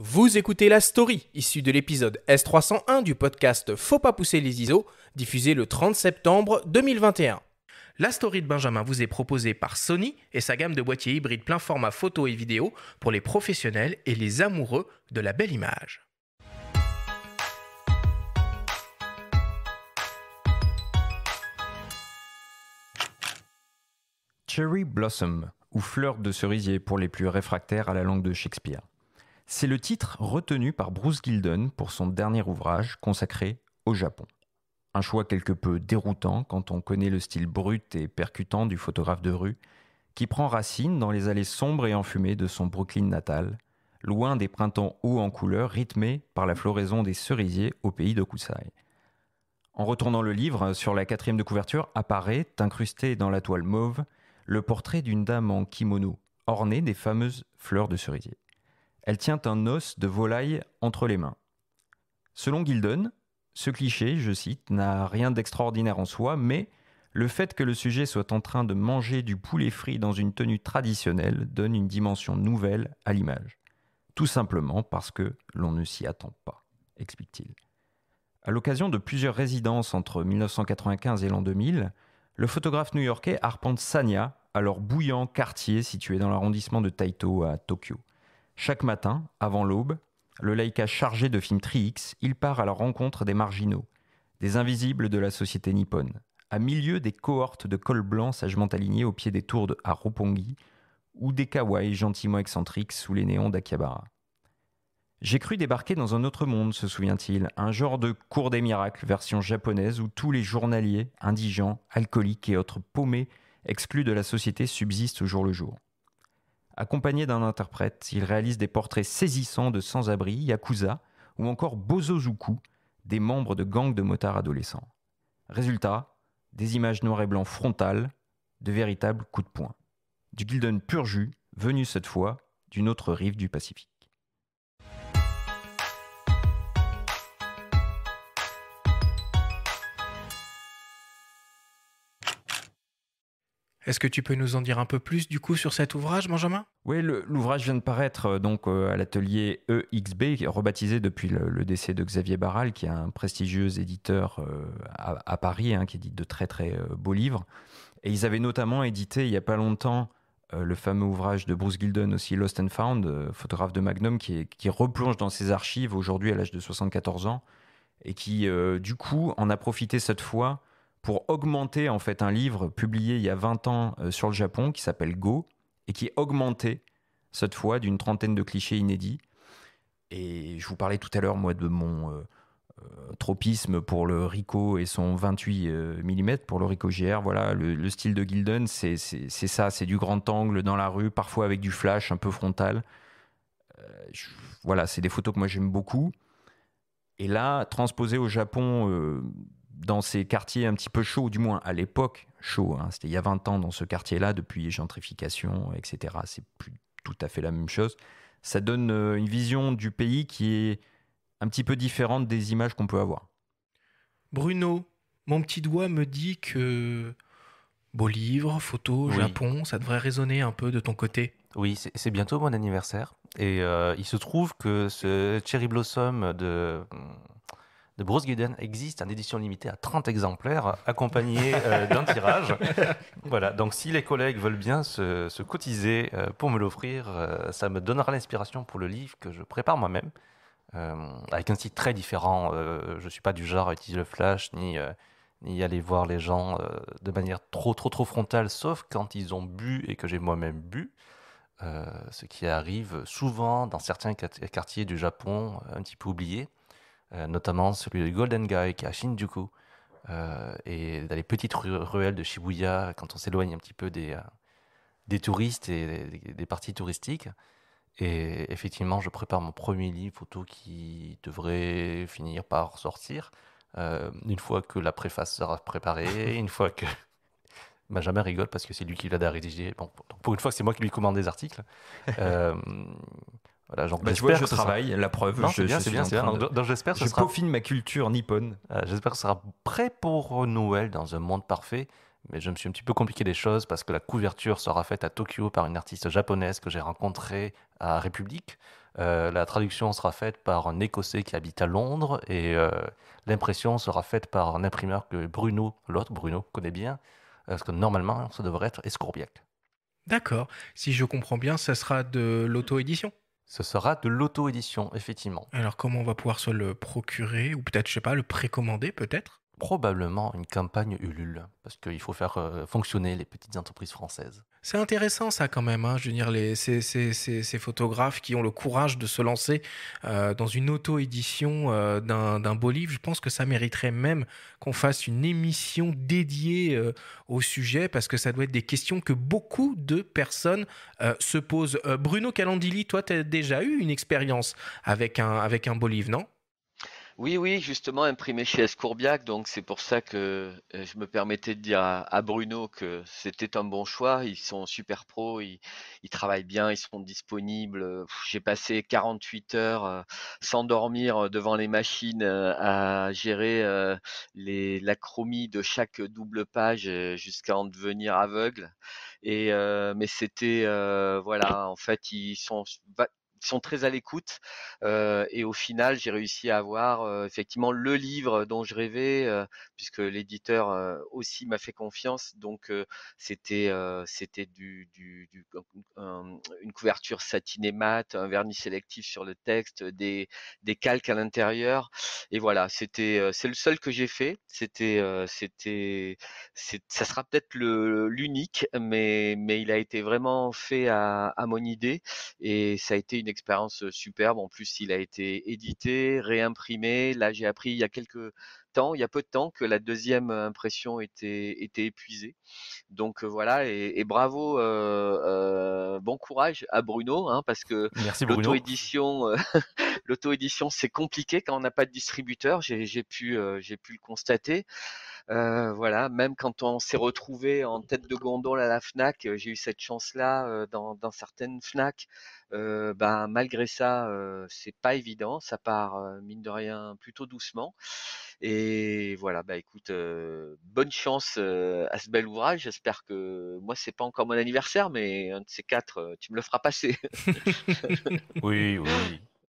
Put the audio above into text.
Vous écoutez La Story, issue de l'épisode S301 du podcast Faut pas pousser les ISO, diffusé le 30 septembre 2021. La Story de Benjamin vous est proposée par Sony et sa gamme de boîtiers hybrides plein format photo et vidéo pour les professionnels et les amoureux de la belle image. Cherry Blossom, ou fleur de cerisier pour les plus réfractaires à la langue de Shakespeare. C'est le titre retenu par Bruce Gilden pour son dernier ouvrage consacré au Japon. Un choix quelque peu déroutant quand on connaît le style brut et percutant du photographe de rue, qui prend racine dans les allées sombres et enfumées de son Brooklyn natal, loin des printemps hauts en couleurs rythmés par la floraison des cerisiers au pays d'Okusai. En retournant le livre, sur la 4e de couverture apparaît, incrusté dans la toile mauve, le portrait d'une dame en kimono, ornée des fameuses fleurs de cerisier. Elle tient un os de volaille entre les mains. Selon Gilden, ce cliché, je cite, n'a rien d'extraordinaire en soi, mais le fait que le sujet soit en train de manger du poulet frit dans une tenue traditionnelle donne une dimension nouvelle à l'image. Tout simplement parce que l'on ne s'y attend pas, explique-t-il. À l'occasion de plusieurs résidences entre 1995 et l'an 2000, le photographe new-yorkais arpente Sanya, alors bouillant quartier situé dans l'arrondissement de Taito à Tokyo. Chaque matin, avant l'aube, le Leica chargé de films Tri-X, il part à la rencontre des marginaux, des invisibles de la société nippone, à milieu des cohortes de cols blancs sagement alignés au pied des tours à Roppongi ou des kawaii gentiment excentriques sous les néons d'Akihabara. J'ai cru débarquer dans un autre monde, se souvient-il, un genre de cour des miracles version japonaise où tous les journaliers, indigents, alcooliques et autres paumés exclus de la société subsistent au jour le jour. Accompagné d'un interprète, il réalise des portraits saisissants de sans-abri, yakuza ou encore bozozuku, des membres de gangs de motards adolescents. Résultat, des images noir et blanc frontales, de véritables coups de poing. Du Gilden pur jus, venu cette fois d'une autre rive du Pacifique. Est-ce que tu peux nous en dire un peu plus du coup sur cet ouvrage, Benjamin ? Oui, l'ouvrage vient de paraître à l'atelier EXB, rebaptisé depuis le décès de Xavier Barral, qui est un prestigieux éditeur à Paris, qui édite de très très beaux livres. Et ils avaient notamment édité il n'y a pas longtemps le fameux ouvrage de Bruce Gilden, aussi Lost and Found, photographe de Magnum, qui replonge dans ses archives aujourd'hui à l'âge de 74 ans, et qui du coup en a profité cette fois pour augmenter en fait un livre publié il y a 20 ans sur le Japon qui s'appelle Go et qui est augmenté cette fois d'une trentaine de clichés inédits. Et je vous parlais tout à l'heure moi de mon tropisme pour le Ricoh et son 28 mm pour le Ricoh GR. Voilà, le style de Gilden, c'est ça, c'est du grand angle dans la rue, parfois avec du flash un peu frontal. Voilà, c'est des photos que moi j'aime beaucoup. Et là, transposé au Japon, dans ces quartiers un petit peu chauds, du moins à l'époque chauds, c'était il y a 20 ans dans ce quartier-là, depuis gentrification, etc. C'est plus tout à fait la même chose. Ça donne une vision du pays qui est un petit peu différente des images qu'on peut avoir. Bruno, mon petit doigt me dit que beau livre, photo, Oui. Japon, ça devrait résonner un peu de ton côté. Oui, c'est bientôt mon anniversaire. Et il se trouve que ce Cherry Blossom de Bruce Gilden existe en édition limitée à 30 exemplaires, accompagné d'un tirage. Voilà, donc si les collègues veulent bien se cotiser pour me l'offrir, ça me donnera l'inspiration pour le livre que je prépare moi-même, avec un style très différent. Je ne suis pas du genre à utiliser le flash, ni aller voir les gens de manière trop frontale, sauf quand ils ont bu et que j'ai moi-même bu. Ce qui arrive souvent dans certains quartiers du Japon un petit peu oubliés, notamment celui de Golden Gai qui est à Shinjuku, et dans les petites ruelles de Shibuya quand on s'éloigne un petit peu des touristes et des parties touristiques. Et effectivement, je prépare mon premier livre photo qui devrait finir par sortir une fois que la préface sera préparée, une fois que... Benjamin rigole parce que c'est lui qui l'a rédigé. Bon, pour une fois, c'est moi qui lui commande des articles. Voilà, donc Tu vois, je travaille, la preuve. Non, c'est bien. Donc j'espère que je peaufine ma culture nippone. J'espère que ce sera prêt pour Noël dans un monde parfait. Mais je me suis un petit peu compliqué les choses parce que la couverture sera faite à Tokyo par une artiste japonaise que j'ai rencontrée à République. La traduction sera faite par un Écossais qui habite à Londres et l'impression sera faite par un imprimeur que l'autre Bruno, connaît bien, parce que normalement, ça devrait être Escourbiac. D'accord. Si je comprends bien, ça sera de l'auto-édition. Ce sera de l'auto-édition, effectivement. Alors comment on va pouvoir se le procurer ou peut-être, je sais pas, le précommander peut-être? Probablement une campagne Ulule, parce qu'il faut faire fonctionner les petites entreprises françaises. C'est intéressant ça quand même, hein. Je veux dire, ces photographes qui ont le courage de se lancer dans une auto-édition d'un beau livre, je pense que ça mériterait même qu'on fasse une émission dédiée au sujet parce que ça doit être des questions que beaucoup de personnes se posent. Bruno Calandili, toi, tu as déjà eu une expérience avec un beau livre, non? Oui, oui, justement imprimé chez Escourbiac, donc c'est pour ça que je me permettais de dire à Bruno que c'était un bon choix. Ils sont super pros, ils travaillent bien, ils sont disponibles. J'ai passé 48 heures sans dormir devant les machines à gérer la chromie de chaque double page jusqu'à en devenir aveugle. Mais c'était voilà, en fait, ils sont très à l'écoute et au final, j'ai réussi à avoir effectivement le livre dont je rêvais, puisque l'éditeur aussi m'a fait confiance. Donc c'était une couverture satinée mat, un vernis sélectif sur le texte, des calques à l'intérieur. Et voilà, c'est le seul que j'ai fait. Ça sera peut-être l'unique, mais il a été vraiment fait à mon idée. Et ça a été une expérience superbe. En plus, il a été édité, réimprimé. Là, j'ai appris il y a peu de temps, que la deuxième impression était épuisée. Donc voilà, et bravo, bon courage à Bruno, hein, parce que Merci Bruno. l'auto-édition, l'auto-édition, c'est compliqué quand on n'a pas de distributeur. J'ai pu le constater. Voilà, même quand on s'est retrouvé en tête de gondole à la Fnac, j'ai eu cette chance-là dans certaines Fnac. Ben, malgré ça, c'est pas évident, ça part mine de rien plutôt doucement. Et voilà, bah écoute, bonne chance à ce bel ouvrage. J'espère que moi c'est pas encore mon anniversaire, mais un de ces quatre, tu me le feras passer. Oui, oui.